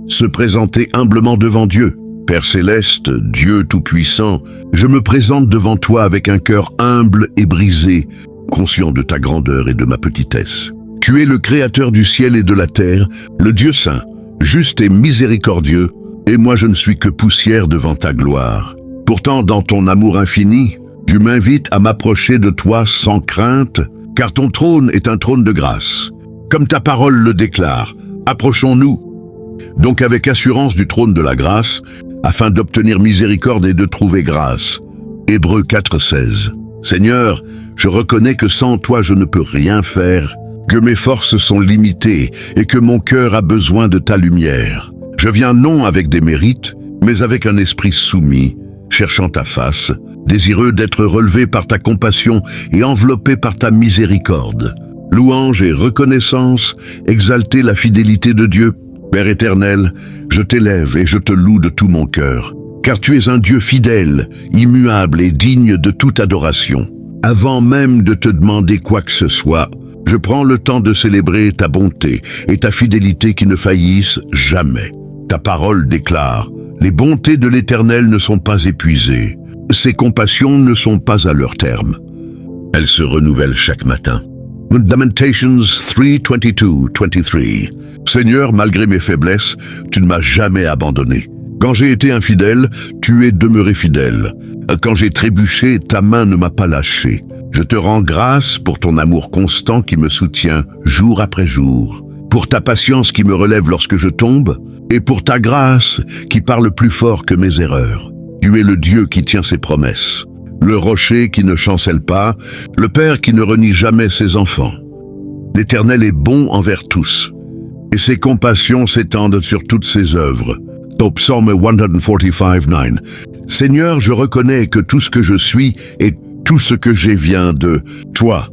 se présenter humblement devant Dieu. Père céleste, Dieu tout-puissant, je me présente devant toi avec un cœur humble et brisé, conscient de ta grandeur et de ma petitesse. Tu es le Créateur du ciel et de la terre, le Dieu saint, juste et miséricordieux, et moi je ne suis que poussière devant ta gloire. Pourtant, dans ton amour infini, tu m'invites à m'approcher de toi sans crainte, car ton trône est un trône de grâce. Comme ta parole le déclare, approchons-nous donc avec assurance du trône de la grâce, afin d'obtenir miséricorde et de trouver grâce. Hébreux 4,16. Seigneur, je reconnais que sans toi je ne peux rien faire, que mes forces sont limitées et que mon cœur a besoin de ta lumière. Je viens non avec des mérites, mais avec un esprit soumis, cherchant ta face, désireux d'être relevé par ta compassion et enveloppé par ta miséricorde. Louange et reconnaissance, exalter la fidélité de Dieu. Père éternel, je t'élève et je te loue de tout mon cœur, car tu es un Dieu fidèle, immuable et digne de toute adoration. Avant même de te demander quoi que ce soit, je prends le temps de célébrer ta bonté et ta fidélité qui ne faillissent jamais. Ta parole déclare, les bontés de l'Éternel ne sont pas épuisées, ses compassions ne sont pas à leur terme. Elles se renouvellent chaque matin. Lamentations 3:22-23. Seigneur, malgré mes faiblesses, tu ne m'as jamais abandonné. Quand j'ai été infidèle, tu es demeuré fidèle. Quand j'ai trébuché, ta main ne m'a pas lâché. Je te rends grâce pour ton amour constant qui me soutient jour après jour, pour ta patience qui me relève lorsque je tombe, et pour ta grâce qui parle plus fort que mes erreurs. Tu es le Dieu qui tient ses promesses, le rocher qui ne chancelle pas, le Père qui ne renie jamais ses enfants. L'Éternel est bon envers tous, et ses compassions s'étendent sur toutes ses œuvres. Au psaume 145:9. Seigneur, je reconnais que tout ce que je suis et tout ce que j'ai vient de toi.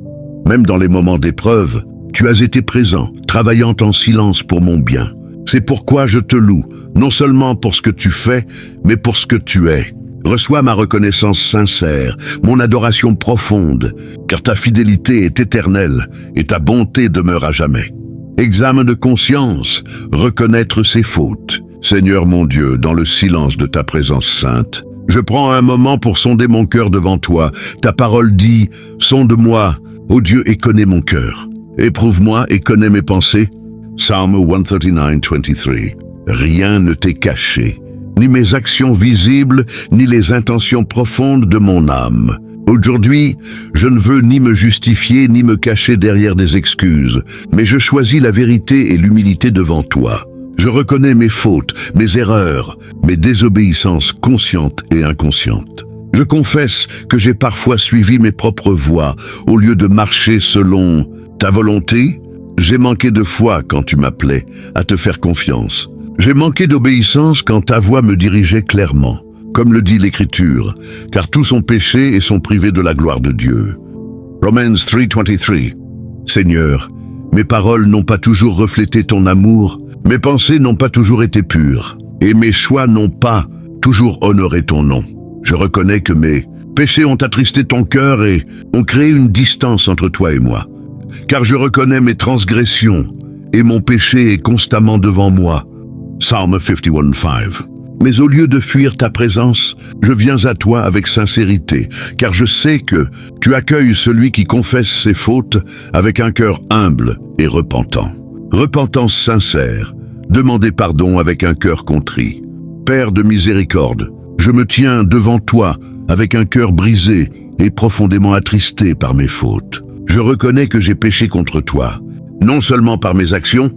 Même dans les moments d'épreuve, tu as été présent, travaillant en silence pour mon bien. C'est pourquoi je te loue, non seulement pour ce que tu fais, mais pour ce que tu es. Reçois ma reconnaissance sincère, mon adoration profonde, car ta fidélité est éternelle et ta bonté demeure à jamais. Examen de conscience, reconnaître ses fautes. Seigneur mon Dieu, dans le silence de ta présence sainte, je prends un moment pour sonder mon cœur devant toi. Ta parole dit, sonde-moi, ô Dieu, et connais mon cœur. Éprouve-moi et connais mes pensées. Psalm 139:23. Rien ne t'est caché, ni mes actions visibles, ni les intentions profondes de mon âme. Aujourd'hui, je ne veux ni me justifier, ni me cacher derrière des excuses, mais je choisis la vérité et l'humilité devant toi. Je reconnais mes fautes, mes erreurs, mes désobéissances conscientes et inconscientes. Je confesse que j'ai parfois suivi mes propres voies au lieu de marcher selon ta volonté. J'ai manqué de foi quand tu m'appelais à te faire confiance. J'ai manqué d'obéissance quand ta voix me dirigeait clairement, comme le dit l'Écriture, car tous ont péché et sont privés de la gloire de Dieu. Romans 3:23. Seigneur, mes paroles n'ont pas toujours reflété ton amour, mes pensées n'ont pas toujours été pures, et mes choix n'ont pas toujours honoré ton nom. Je reconnais que mes péchés ont attristé ton cœur et ont créé une distance entre toi et moi. Car je reconnais mes transgressions, et mon péché est constamment devant moi. Psalm 51:5. Mais au lieu de fuir ta présence, je viens à toi avec sincérité, car je sais que tu accueilles celui qui confesse ses fautes avec un cœur humble et repentant. Repentance sincère, demander pardon avec un cœur contrit. Père de miséricorde, je me tiens devant toi avec un cœur brisé et profondément attristé par mes fautes. Je reconnais que j'ai péché contre toi, non seulement par mes actions,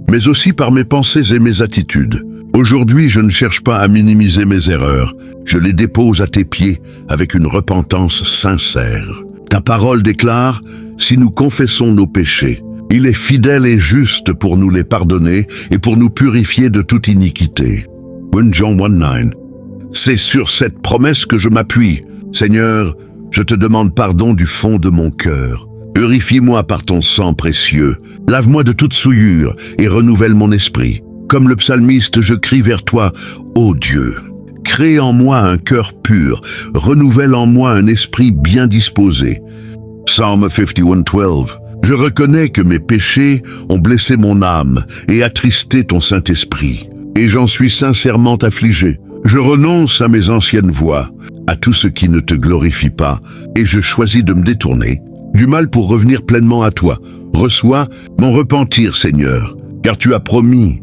mais aussi par mes pensées et mes attitudes. Aujourd'hui, je ne cherche pas à minimiser mes erreurs, je les dépose à tes pieds avec une repentance sincère. Ta parole déclare, si nous confessons nos péchés, il est fidèle et juste pour nous les pardonner et pour nous purifier de toute iniquité. 1 Jean 1:9. C'est sur cette promesse que je m'appuie. Seigneur, je te demande pardon du fond de mon cœur. Purifie-moi par ton sang précieux, lave-moi de toute souillure et renouvelle mon esprit. Comme le psalmiste, je crie vers toi, ô Dieu. Crée en moi un cœur pur, renouvelle en moi un esprit bien disposé. Psalm 51:12. Je reconnais que mes péchés ont blessé mon âme et attristé ton Saint-Esprit. et j'en suis sincèrement affligé. Je renonce à mes anciennes voies, à tout ce qui ne te glorifie pas, et je choisis de me détourner du mal pour revenir pleinement à toi. Reçois mon repentir, Seigneur, car tu as promis.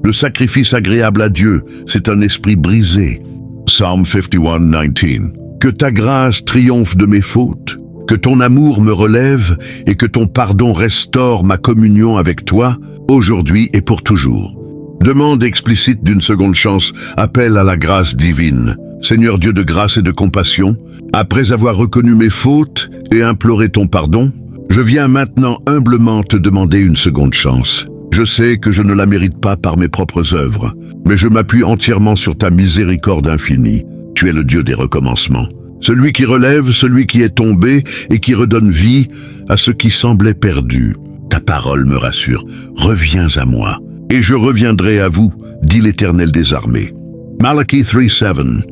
Le sacrifice agréable à Dieu, c'est un esprit brisé. Psalm 51:19. Que ta grâce triomphe de mes fautes, que ton amour me relève et que ton pardon restaure ma communion avec toi, aujourd'hui et pour toujours. Demande explicite d'une seconde chance, appel à la grâce divine. Seigneur Dieu de grâce et de compassion, après avoir reconnu mes fautes et imploré ton pardon, je viens maintenant humblement te demander une seconde chance. Je sais que je ne la mérite pas par mes propres œuvres, mais je m'appuie entièrement sur ta miséricorde infinie. Tu es le Dieu des recommencements. Celui qui relève, celui qui est tombé et qui redonne vie à ce qui semblait perdu. Ta parole me rassure. Reviens à moi, et je reviendrai à vous, dit l'Éternel des armées. Malachi 3:7.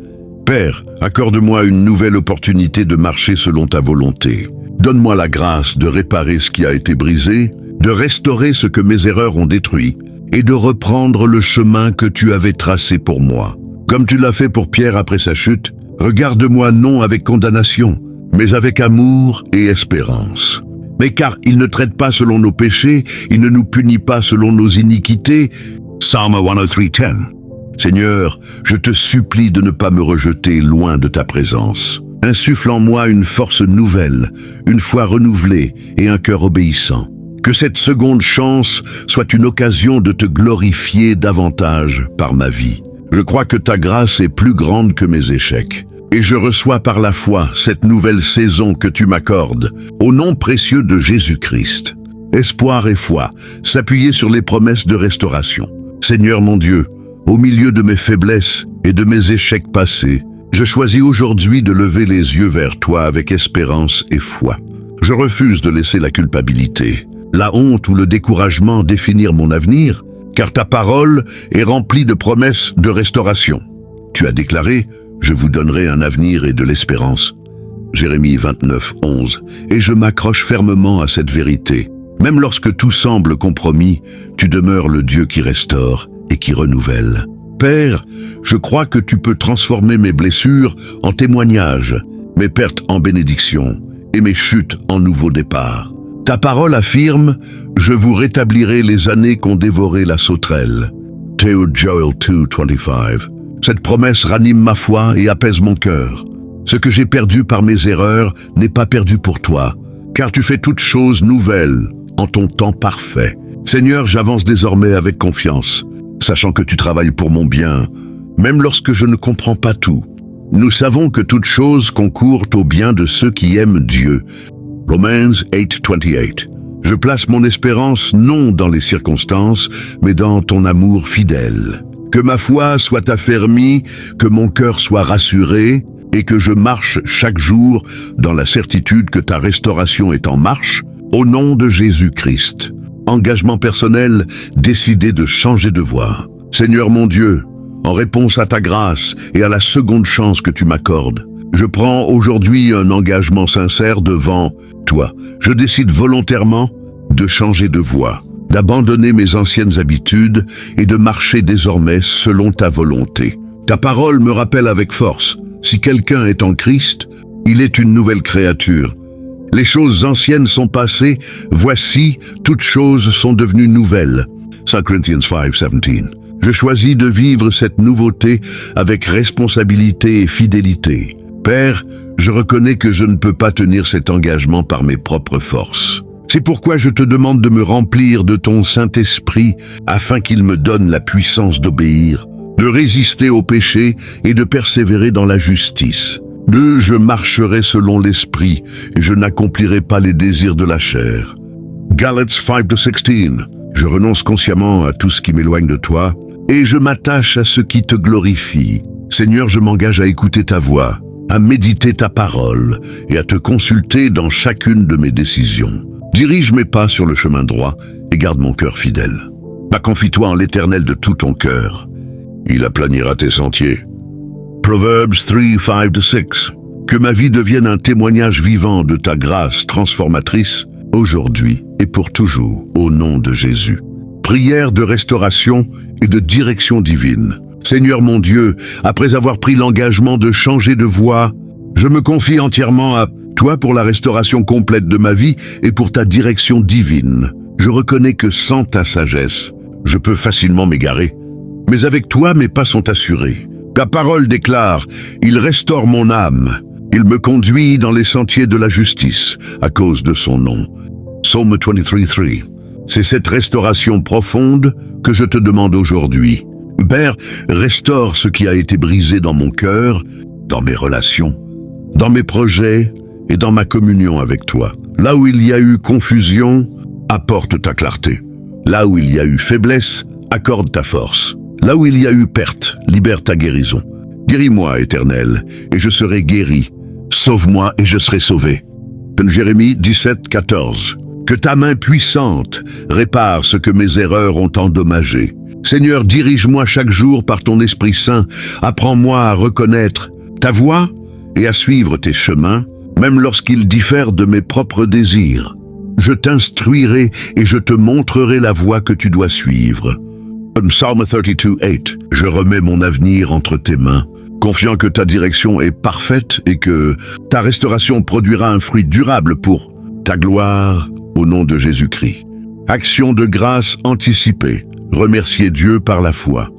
Père, accorde-moi une nouvelle opportunité de marcher selon ta volonté. Donne-moi la grâce de réparer ce qui a été brisé, de restaurer ce que mes erreurs ont détruit, et de reprendre le chemin que tu avais tracé pour moi. Comme tu l'as fait pour Pierre après sa chute, regarde-moi non avec condamnation, mais avec amour et espérance. Mais car il ne traite pas selon nos péchés, il ne nous punit pas selon nos iniquités. Psalm 103:10. Seigneur, je te supplie de ne pas me rejeter loin de ta présence. Insuffle en moi une force nouvelle, une foi renouvelée et un cœur obéissant. Que cette seconde chance soit une occasion de te glorifier davantage par ma vie. Je crois que ta grâce est plus grande que mes échecs. Et je reçois par la foi cette nouvelle saison que tu m'accordes, au nom précieux de Jésus-Christ. Espoir et foi, s'appuyer sur les promesses de restauration. Seigneur mon Dieu, au milieu de mes faiblesses et de mes échecs passés, je choisis aujourd'hui de lever les yeux vers toi avec espérance et foi. Je refuse de laisser la culpabilité, la honte ou le découragement définir mon avenir, car ta parole est remplie de promesses de restauration. Tu as déclaré « Je vous donnerai un avenir et de l'espérance ». Jérémie 29:11. Et je m'accroche fermement à cette vérité. Même lorsque tout semble compromis, tu demeures le Dieu qui restaure et qui renouvelle. Père, je crois que tu peux transformer mes blessures en témoignages, mes pertes en bénédictions et mes chutes en nouveau départ. Ta parole affirme « Je vous rétablirai les années qu'ont dévoré la sauterelle ». Joel 2:25. Cette promesse ranime ma foi et apaise mon cœur. Ce que j'ai perdu par mes erreurs n'est pas perdu pour toi, car tu fais toutes choses nouvelles en ton temps parfait. Seigneur, j'avance désormais avec confiance, sachant que tu travailles pour mon bien, même lorsque je ne comprends pas tout. Nous savons que toutes choses concourent au bien de ceux qui aiment Dieu. Romans 8:28. Je place mon espérance non dans les circonstances, mais dans ton amour fidèle. Que ma foi soit affermie, que mon cœur soit rassuré, et que je marche chaque jour dans la certitude que ta restauration est en marche, au nom de Jésus-Christ. Engagement personnel, décidé de changer de voie. Seigneur mon Dieu, en réponse à ta grâce et à la seconde chance que tu m'accordes, je prends aujourd'hui un engagement sincère devant toi. Je décide volontairement de changer de voie, d'abandonner mes anciennes habitudes et de marcher désormais selon ta volonté. Ta parole me rappelle avec force, si quelqu'un est en Christ, il est une nouvelle créature. Les choses anciennes sont passées, voici, toutes choses sont devenues nouvelles. 2 Corinthians 5:17. Je choisis de vivre cette nouveauté avec responsabilité et fidélité. Père, je reconnais que je ne peux pas tenir cet engagement par mes propres forces. C'est pourquoi je te demande de me remplir de ton Saint-Esprit afin qu'il me donne la puissance d'obéir, de résister au péché et de persévérer dans la justice. Je marcherai selon l'Esprit et je n'accomplirai pas les désirs de la chair. Galates 5:16. Je renonce consciemment à tout ce qui m'éloigne de toi et je m'attache à ce qui te glorifie. Seigneur, je m'engage à écouter ta voix, à méditer ta parole et à te consulter dans chacune de mes décisions. Dirige mes pas sur le chemin droit et garde mon cœur fidèle. Confie-toi en l'Éternel de tout ton cœur. Il aplanira tes sentiers. Proverbs 3:5-6. Que ma vie devienne un témoignage vivant de ta grâce transformatrice, aujourd'hui et pour toujours, au nom de Jésus. Prière de restauration et de direction divine. Seigneur mon Dieu, après avoir pris l'engagement de changer de voie, je me confie entièrement à toi pour la restauration complète de ma vie et pour ta direction divine. Je reconnais que sans ta sagesse, je peux facilement m'égarer. Mais avec toi, mes pas sont assurés. Ta parole déclare, « Il restaure mon âme. Il me conduit dans les sentiers de la justice à cause de son nom. » Psaume 23:3. C'est cette restauration profonde que je te demande aujourd'hui. Père, restaure ce qui a été brisé dans mon cœur, dans mes relations, dans mes projets et dans ma communion avec toi. Là où il y a eu confusion, apporte ta clarté. Là où il y a eu faiblesse, accorde ta force. Là où il y a eu perte, libère ta guérison. Guéris-moi, Éternel, et je serai guéri. Sauve-moi et je serai sauvé. Jérémie 17:14. Que ta main puissante répare ce que mes erreurs ont endommagé. Seigneur, dirige-moi chaque jour par ton Esprit Saint. Apprends-moi à reconnaître ta voie et à suivre tes chemins, même lorsqu'ils diffèrent de mes propres désirs. Je t'instruirai et je te montrerai la voie que tu dois suivre. Psalm 32:8. Je remets mon avenir entre tes mains, confiant que ta direction est parfaite et que ta restauration produira un fruit durable pour ta gloire au nom de Jésus-Christ. Action de grâce anticipée. Remercier Dieu par la foi.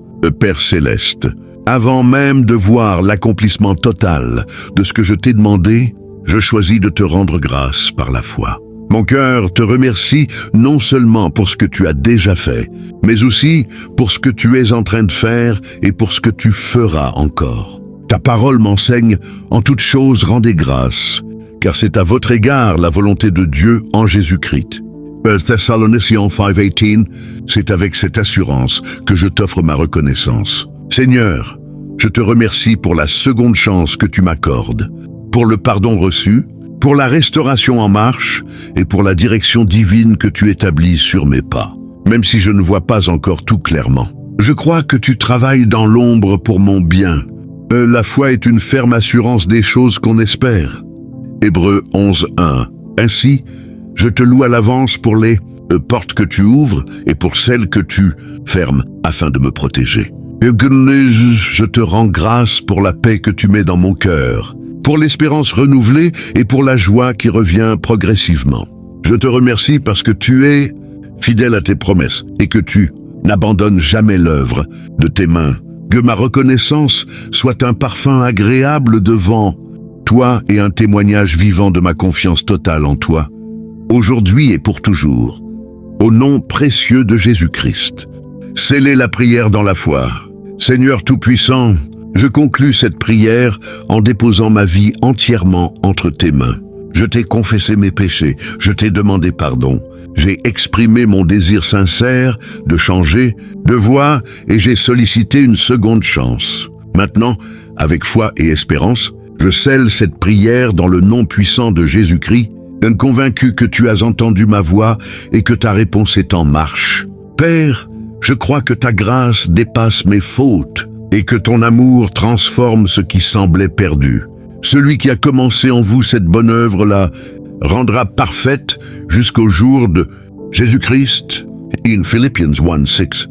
Père céleste, avant même de voir l'accomplissement total de ce que je t'ai demandé, je choisis de te rendre grâce par la foi. Mon cœur te remercie non seulement pour ce que tu as déjà fait, mais aussi pour ce que tu es en train de faire et pour ce que tu feras encore. Ta parole m'enseigne, en toute chose rendez grâce, car c'est à votre égard la volonté de Dieu en Jésus-Christ. Thessaloniciens 5:18, c'est avec cette assurance que je t'offre ma reconnaissance. Seigneur, je te remercie pour la seconde chance que tu m'accordes, pour le pardon reçu, pour la restauration en marche et pour la direction divine que tu établis sur mes pas. Même si je ne vois pas encore tout clairement, je crois que tu travailles dans l'ombre pour mon bien. La foi est une ferme assurance des choses qu'on espère. Hébreux 11:1. Ainsi, je te loue à l'avance pour les portes que tu ouvres et pour celles que tu fermes afin de me protéger. Je te rends grâce pour la paix que tu mets dans mon cœur, pour l'espérance renouvelée et pour la joie qui revient progressivement. Je te remercie parce que tu es fidèle à tes promesses et que tu n'abandonnes jamais l'œuvre de tes mains. Que ma reconnaissance soit un parfum agréable devant toi et un témoignage vivant de ma confiance totale en toi, aujourd'hui et pour toujours. Au nom précieux de Jésus-Christ. Scellez la prière dans la foi. Seigneur Tout-Puissant, je conclus cette prière en déposant ma vie entièrement entre tes mains. Je t'ai confessé mes péchés, je t'ai demandé pardon. J'ai exprimé mon désir sincère de changer de voie et j'ai sollicité une seconde chance. Maintenant, avec foi et espérance, je scelle cette prière dans le nom puissant de Jésus-Christ, convaincu que tu as entendu ma voix et que ta réponse est en marche. Père, je crois que ta grâce dépasse mes fautes et que ton amour transforme ce qui semblait perdu. Celui qui a commencé en vous cette bonne œuvre la rendra parfaite jusqu'au jour de Jésus-Christ. In Philippians 1:6.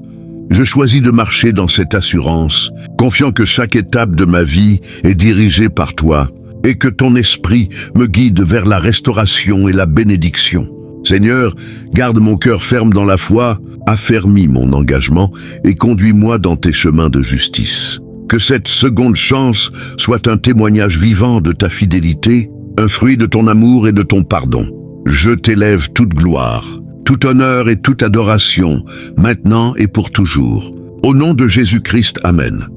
Je choisis de marcher dans cette assurance, confiant que chaque étape de ma vie est dirigée par toi et que ton esprit me guide vers la restauration et la bénédiction. Seigneur, garde mon cœur ferme dans la foi, affermis mon engagement et conduis-moi dans tes chemins de justice. Que cette seconde chance soit un témoignage vivant de ta fidélité, un fruit de ton amour et de ton pardon. Je t'élève toute gloire, tout honneur et toute adoration, maintenant et pour toujours. Au nom de Jésus-Christ, Amen.